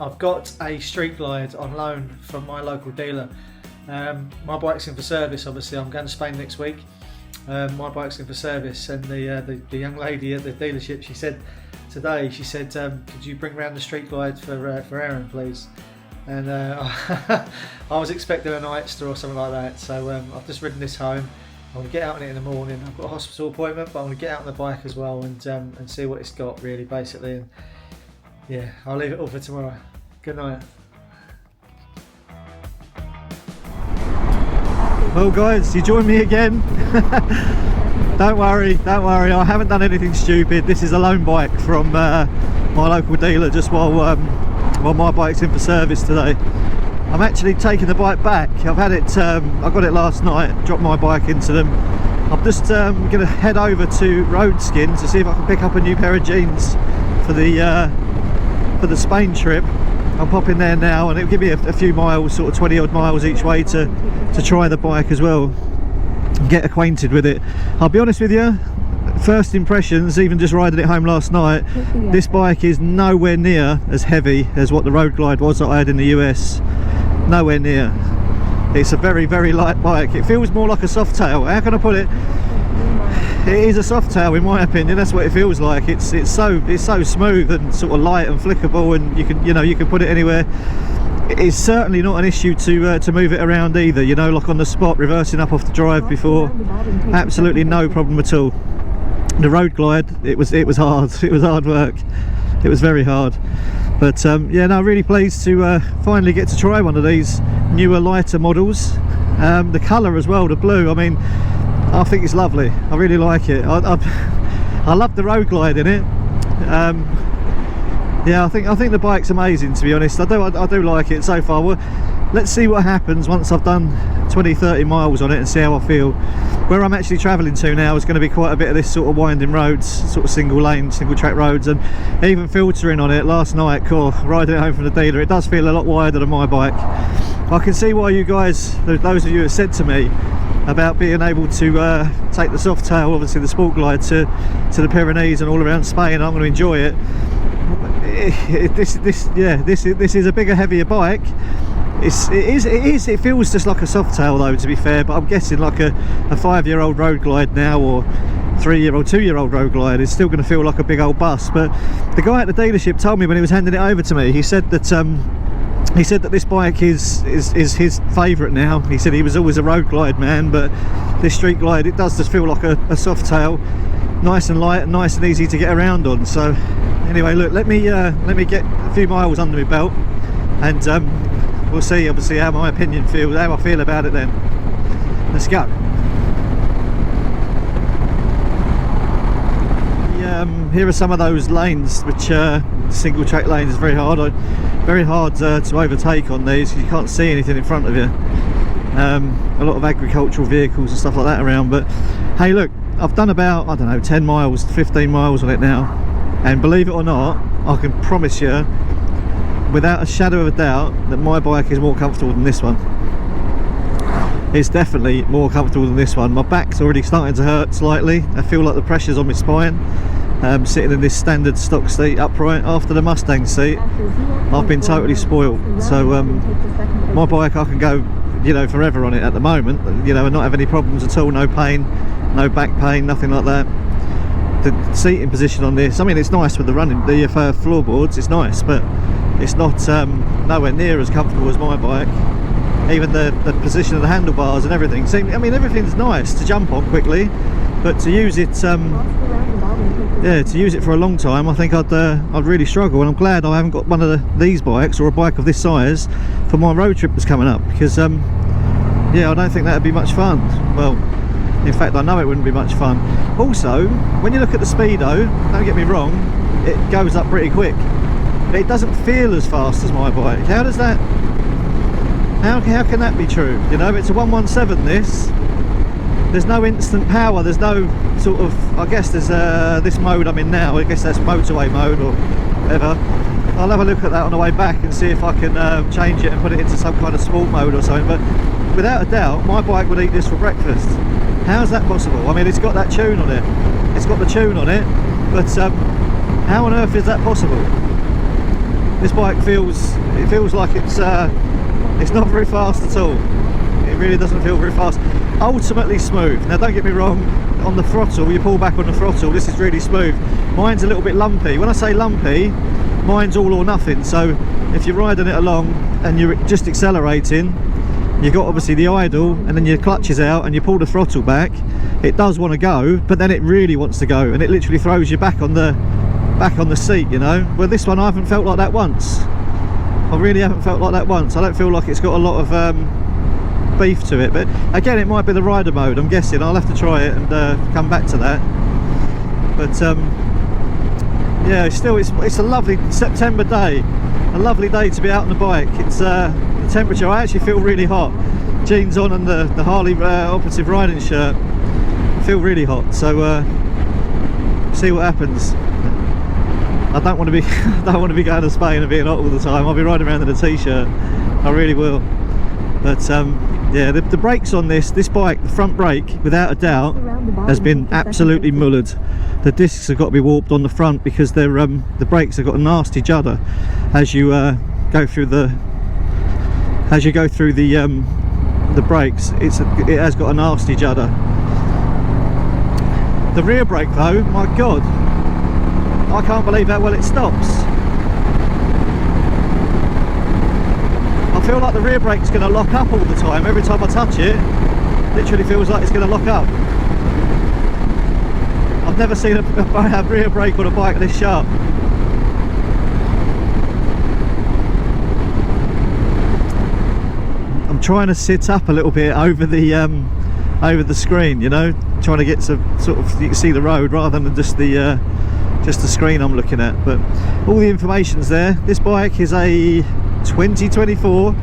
I've got a Street Glide on loan from my local dealer. My bike's in for service, obviously. I'm going to Spain next week. My bike's in for service, and the young lady at the dealership, she said today, could you bring around the Street Glide for Aaron, please? And I was expecting an Nightster or something like that, so I've just ridden this home. I want to get out on it in the morning. I've got a hospital appointment, but I want to get out on the bike as well and see what it's got, really, basically. And yeah, I'll leave it all for tomorrow. Good night. Well guys, you join me again. Don't worry, I haven't done anything stupid. This is a loan bike from my local dealer just while my bike's in for service today. I'm actually taking the bike back. I've had it, I got it last night, dropped my bike into them. I'm just going to head over to Roadskin to see if I can pick up a new pair of jeans for the Spain trip. I'll pop in there now and it'll give me a few miles, sort of 20 odd miles each way to try the bike as well and get acquainted with it. I'll be honest with you, first impressions, even just riding it home last night, this bike is nowhere near as heavy as what the Road Glide was that I had in the US. Nowhere near. It's a very, very light bike. It feels more like a soft tail. How can I put it? It is a soft tail in my opinion. That's what it feels like. It's so smooth and sort of light and flickable, and you can put it anywhere. It's certainly not an issue to move it around either, like on the spot, reversing up off the drive before. Absolutely no problem at all. The Road Glide, it was hard. It was hard work. It was very hard. But yeah, no, really pleased to finally get to try one of these newer, lighter models. The colour as well, the blue, I mean, I think it's lovely. I really like it. I love the Road Glide in it. Yeah, I think the bike's amazing, to be honest. I do like it so far. Well, let's see what happens once I've done 20-30 miles on it and see how I feel. Where I'm actually travelling to now is going to be quite a bit of this sort of winding roads, sort of single lane, single track roads, and even filtering on it last night, riding it home from the dealer, it does feel a lot wider than my bike. I can see why you guys, those of you have said to me about being able to take the soft tail, obviously the Sport Glide, to the Pyrenees and all around Spain. I'm going to enjoy it. This is a bigger, heavier bike. It feels just like a soft tail though, to be fair, but I'm guessing like a 5-year-old Road Glide now, or 3-year-old, 2-year-old Road Glide is still going to feel like a big old bus. But the guy at the dealership told me when he was handing it over to me, he said that this bike is his favourite now. He said he was always a Road Glide man, but this Street Glide, it does just feel like a soft tail, nice and light and nice and easy to get around on. So anyway, look, let me get a few miles under my belt, and we'll see obviously how my opinion feels, how I feel about it then. Let's go. Here are some of those lanes, which single track lanes is very hard to overtake on these. You can't see anything in front of you. A lot of agricultural vehicles and stuff like that around. But hey, look, I've done about, I don't know, 10 miles, 15 miles on it now, and believe it or not, I can promise you without a shadow of a doubt that my bike is more comfortable than this one. It's definitely more comfortable than this one. My back's already starting to hurt slightly. I feel like the pressure's on my spine. Sitting in this standard stock seat upright after the Mustang seat, I've been totally spoiled. So my bike, I can go forever on it at the moment, and not have any problems at all. No pain, no back pain, nothing like that. The seating position on this, I mean, it's nice with the floorboards, it's nice, but it's not nowhere near as comfortable as my bike. Even the position of the handlebars and everything. See, I mean, everything's nice to jump on quickly, but to use it for a long time, I think I'd really struggle. And I'm glad I haven't got one of these bikes, or a bike of this size, for my road trip that's coming up, because yeah, I don't think that'd be much fun. Well, in fact, I know it wouldn't be much fun. Also, when you look at the speedo, don't get me wrong, it goes up pretty quick, but it doesn't feel as fast as my bike. How does that? How can that be true? It's a 117 this. There's no instant power, there's no sort of, I guess there's this mode I'm in now, I guess that's motorway mode or whatever. I'll have a look at that on the way back and see if I can change it and put it into some kind of sport mode or something. But without a doubt, my bike would eat this for breakfast. How's that possible? I mean, it's got that tune on it. It's got the tune on it, but how on earth is that possible? This bike feels like it's not very fast at all. It really doesn't feel very fast. Ultimately smooth. Now don't get me wrong, on the throttle, you pull back on the throttle, this is really smooth. Mine's a little bit lumpy. When I say lumpy, mine's all or nothing. So if you're riding it along and you're just accelerating, you've got obviously the idle, and then your clutch is out and you pull the throttle back, it does want to go, but then it really wants to go, and it literally throws you back on the seat, you know. Well, this one I haven't felt like that once. I really haven't felt like that once. I don't feel like it's got a lot of beef to it, but again, it might be the rider mode, I'm guessing. I'll have to try it and come back to that. But yeah, still, it's a lovely September day, a lovely day to be out on the bike. It's the temperature, I actually feel really hot. Jeans on and the Harley operative riding shirt, feel really hot. So see what happens. I don't want to be I don't want to be going to Spain and being hot all the time. I'll be riding around in a t-shirt, I really will. But yeah, the brakes on this bike, the front brake, without a doubt, has been absolutely mullered. The discs have got to be warped on the front because they're the brakes have got a nasty judder as you go through the brakes. It has got a nasty judder. The rear brake though, my god, I can't believe how well it stops. I feel like the rear brake's going to lock up all the time. Every time I touch it, literally feels like it's going to lock up. I've never seen a rear brake on a bike this sharp. I'm trying to sit up a little bit over the screen, you know, trying to get some sort of, you can see the road rather than just the screen I'm looking at. But all the information's there. This bike is a 2024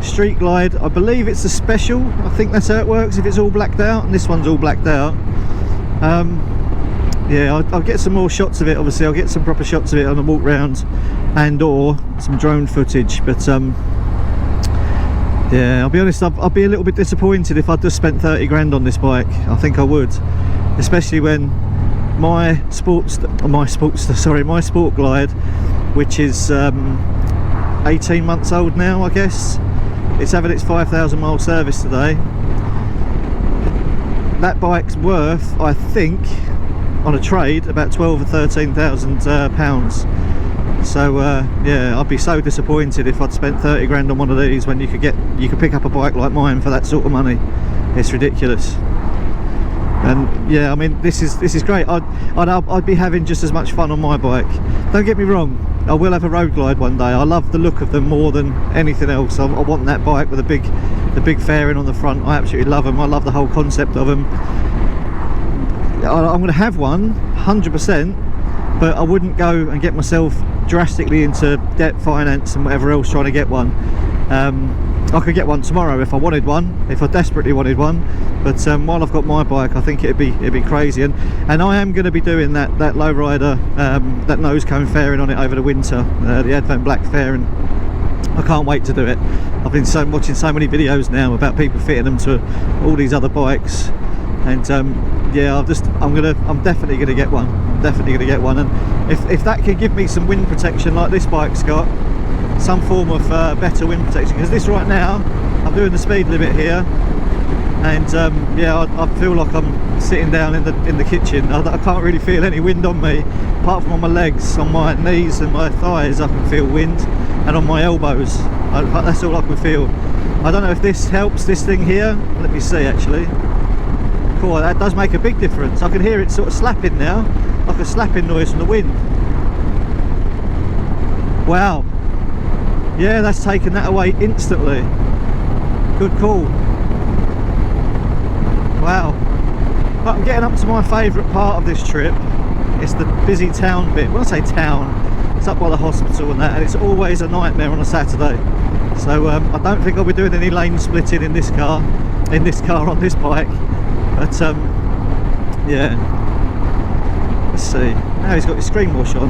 Street Glide. I believe it's a special. I think that's how it works if it's all blacked out, and this one's all blacked out. Yeah, I'll get some more shots of it. Obviously I'll get some proper shots of it on a walk round and or some drone footage. But yeah, I'll be honest, I'll be a little bit disappointed if I'd just spent 30 grand on this bike. I think I would, especially when my Sport Glide, which is 18 months old now, I guess, it's having its 5,000 mile service today. That bike's worth, I think, on a trade, about 12 or 13,000 pounds. So yeah, I'd be so disappointed if I'd spent 30 grand on one of these when you could pick up a bike like mine for that sort of money. It's ridiculous. And yeah, I mean, this is great. I'd be having just as much fun on my bike. Don't get me wrong, I will have a road glide one day. I love the look of them more than anything else. I want that bike with the big fairing on the front. I absolutely love them. I love the whole concept of them. I'm going to have one 100%, but I wouldn't go and get myself drastically into debt, finance and whatever else trying to get one. I could get one tomorrow if I wanted one, if I desperately wanted one, but while I've got my bike, I think it'd be crazy. And I am going to be doing that lowrider, that nose cone fairing on it over the winter, the Advent Black fairing. I can't wait to do it. I've been watching so many videos now about people fitting them to all these other bikes, and yeah, I'm definitely gonna get one. And if that could give me some wind protection like this bike's got, some form of better wind protection, because this right now, I'm doing the speed limit here, and yeah, I feel like I'm sitting down in the kitchen. I can't really feel any wind on me, apart from on my legs. On my knees and my thighs I can feel wind, and on my elbows, that's all I can feel. I don't know if this helps, this thing here. Let me see actually. Cool, that does make a big difference. I can hear it sort of slapping now, like a slapping noise from the wind. Wow. Yeah, that's taken that away instantly. Good call. Wow. But I'm getting up to my favourite part of this trip. It's the busy town bit. When I say town, it's up by the hospital and that, and it's always a nightmare on a Saturday. So I don't think I'll be doing any lane splitting in this car on this bike. But yeah. Let's see. Now he's got his screen wash on.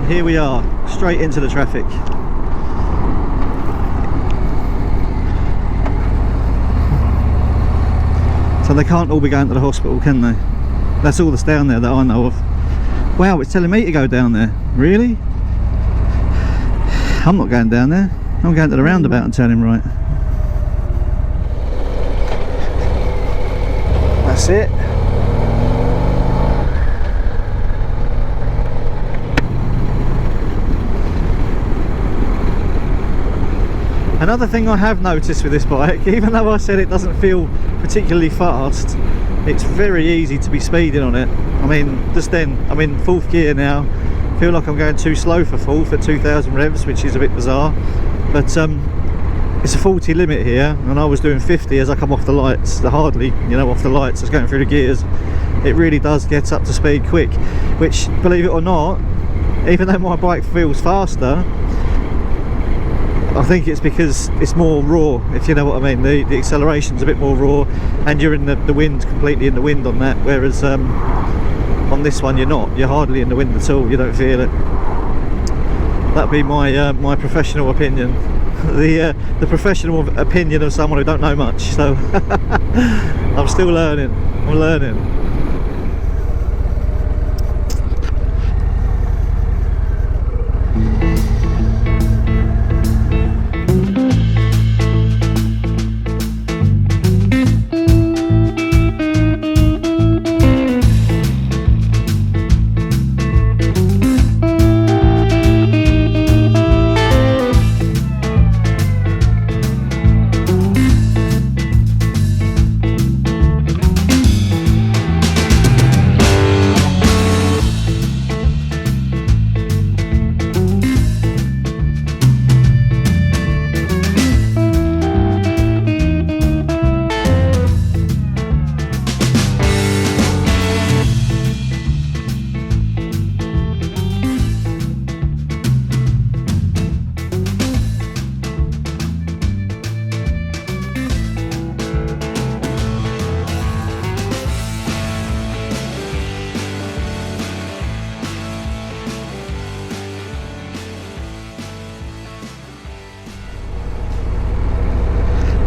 Here we are, straight into the traffic. So they can't all be going to the hospital, can they? That's all that's down there that I know of. Wow, it's telling me to go down there. Really? I'm not going down there. I'm going to the roundabout and turning right. That's it. Another thing I have noticed with this bike, even though I said it doesn't feel particularly fast, it's very easy to be speeding on it. I mean, just then, I'm in 4th gear now. Feel like I'm going too slow for 4th at 2,000 revs, which is a bit bizarre. But it's a 40 limit here, and I was doing 50 as I come off the lights, the hardly, you know, off the lights, just going through the gears. It really does get up to speed quick, which, believe it or not, even though my bike feels faster, I think it's because it's more raw, if you know what I mean. The acceleration's a bit more raw, and you're in the wind, completely in the wind on that, whereas on this one you're not. You're hardly in the wind at all, you don't feel it. That'd be my my professional opinion. The professional opinion of someone who don't know much, so I'm still learning. I'm learning.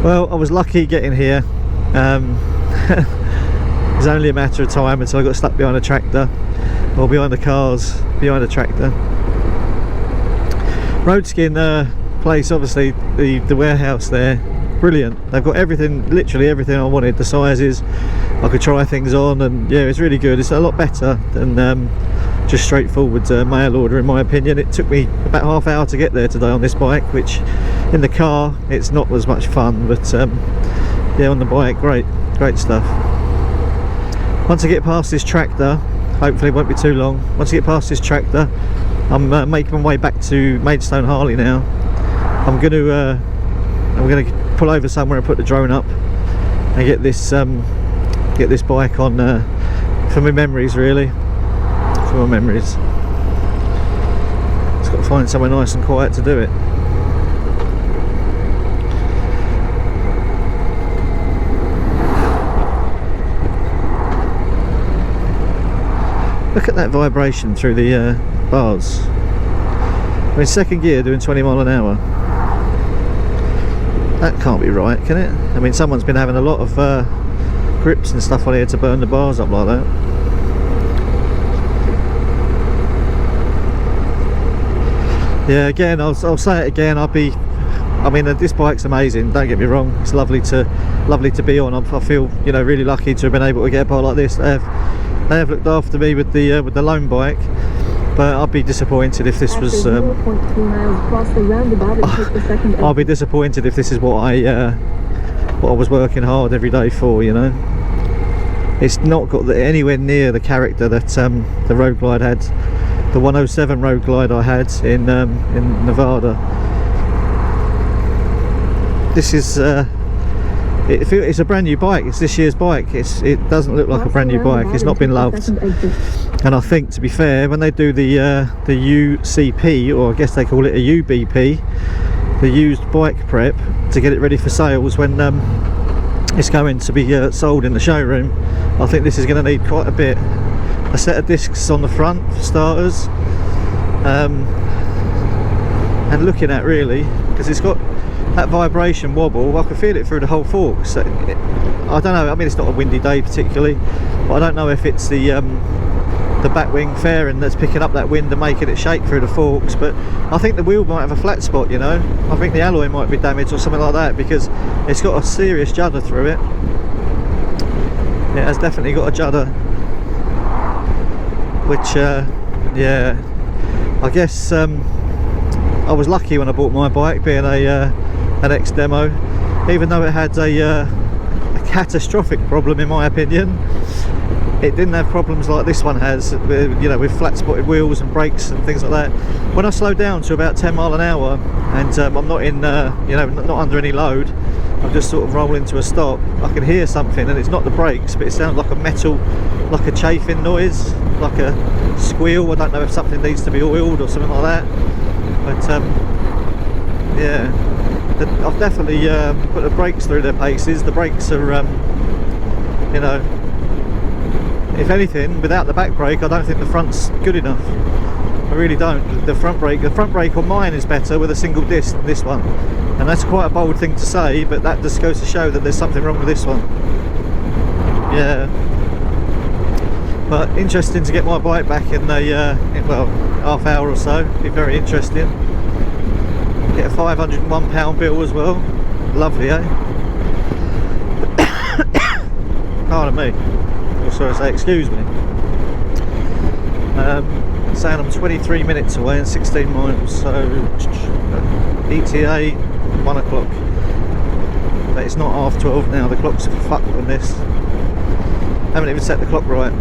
Well, I was lucky getting here. It was only a matter of time until I got stuck behind a tractor, or behind the cars behind a tractor. Roadskin place, obviously the warehouse there, brilliant. They've got everything, literally everything I wanted. The sizes, I could try things on, and yeah, it's really good. It's a lot better than just straightforward mail order, in my opinion. It took me about half hour to get there today on this bike, which in the car it's not as much fun, but yeah, on the bike, great stuff. Once I get past this tractor, hopefully it won't be too long, once I get past this tractor, I'm making my way back to Maidstone Harley now. I'm gonna pull over somewhere and put the drone up and get this bike on for my memories, really. For my memories. Just got to find somewhere nice and quiet to do it. Look at that vibration through the bars. I'm in 2nd gear doing 20 mile an hour. That can't be right, can it? I mean, someone's been having a lot of grips and stuff on here to burn the bars up like that. Yeah, again, I'll say it again. I mean, this bike's amazing. Don't get me wrong. It's lovely to be on. I feel, you know, really lucky to have been able to get a bike like this. They have looked after me with the loan bike, but I'd be disappointed if this was. I'll be disappointed if this is what I was working hard every day for. You know, it's not got anywhere near the character that the Road Glide had. The 107 Road Glide I had in Nevada. This is it's a brand new bike. It's this year's bike. It doesn't look like a brand new bike. It's not been loved. And I think, to be fair, when they do the UCP, or I guess they call it a UBP, the used bike prep, to get it ready for sales when it's going to be sold in the showroom, I think this is going to need quite a bit. A set of discs on the front for starters, and looking at, really, because it's got that vibration wobble, I could feel it through the whole forks. I don't know, I mean it's not a windy day particularly, but I don't know if it's the back wing fairing that's picking up that wind and making it shake through the forks, but I think the wheel might have a flat spot, you know. I think the alloy might be damaged or something like that, because it's got a serious judder through it. It has definitely got a judder, which yeah, I guess I was lucky when I bought my bike, being an ex-demo, even though it had a catastrophic problem in my opinion. It didn't have problems like this one has, you know, with flat spotted wheels and brakes and things like that. When I slow down to about 10 mile an hour and I'm not in, you know, not under any load, I'm just sort of rolling to a stop, I can hear something, and it's not the brakes, but it sounds like a metal, like a chafing noise, like a squeal. I don't know if something needs to be oiled or something like that, but yeah, I've definitely put the brakes through their paces. The brakes are, you know, if anything, without the back brake, I don't think the front's good enough. I really don't. The front brake on mine is better with a single disc than this one, and that's quite a bold thing to say, but that just goes to show that there's something wrong with this one. Yeah, but interesting to get my bike back in well, half hour or so. Be very interesting. Get a £501 bill as well. Lovely, eh? Pardon me. Or sorry, say excuse me. Saying I'm 23 minutes away and 16 miles, so ETA 1 o'clock. But it's not half 12 now. The clock's fucked on this. Haven't even set the clock right.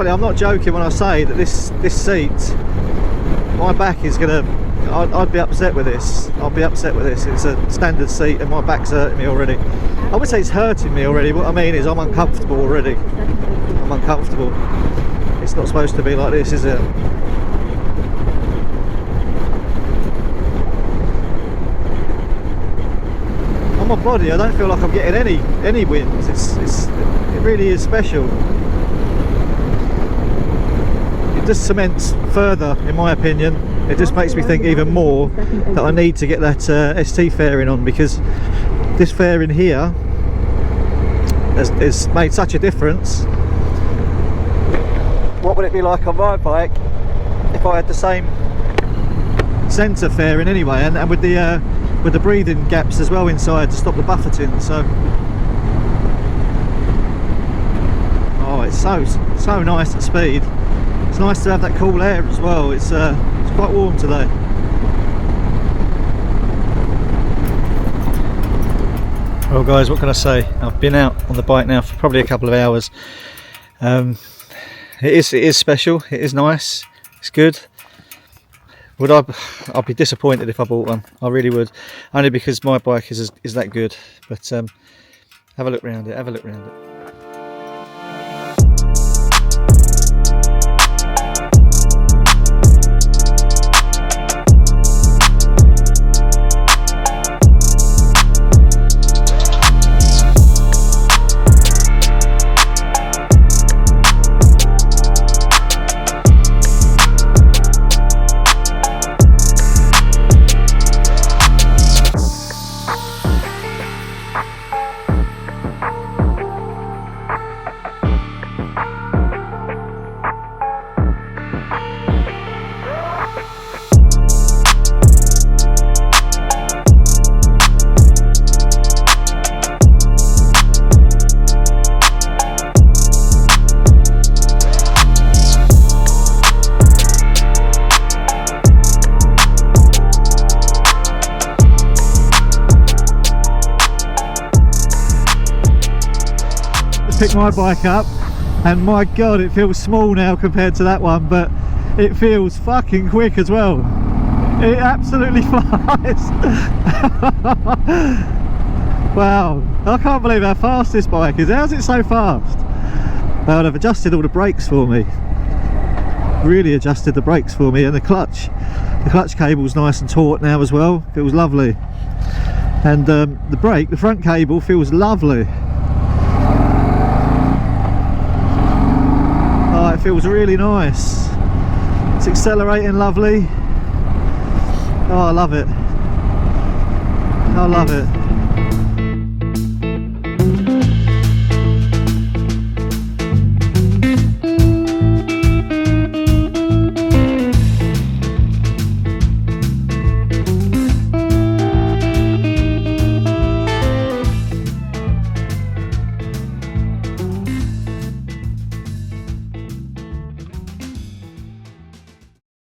I'm not joking when I say that this seat, my back is gonna, I'd be upset with this. I'll be upset with this. It's a standard seat and my back's hurting me already. I would say it's hurting me already. What I mean is I'm uncomfortable already. I'm uncomfortable. It's not supposed to be like this, is it? On my body, I don't feel like I'm getting any wind. It really is special. It just cements further, in my opinion. It just makes me think even more that I need to get that ST fairing on, because this fairing here has made such a difference. What would it be like on my bike if I had the same centre fairing anyway, and with the breathing gaps as well inside to stop the buffeting? So, oh, it's so nice at speed. It's nice to have that cool air as well. It's quite warm today. Well guys, what can I say? I've been out on the bike now for probably a couple of hours. It is special, it is nice, it's good. I'd be disappointed if I bought one. I really would, only because my bike is that good. But have a look around it, have a look around it. Pick my bike up, and my god, it feels small now compared to that one, but it feels fucking quick as well. It absolutely flies. Wow, I can't believe how fast this bike is. How's it so fast? Well, they've adjusted all the brakes for me, really adjusted the brakes for me, and the clutch cable's nice and taut now as well. Feels lovely. And the front cable feels lovely. It feels really nice. It's accelerating lovely. Oh, I love it. I love it.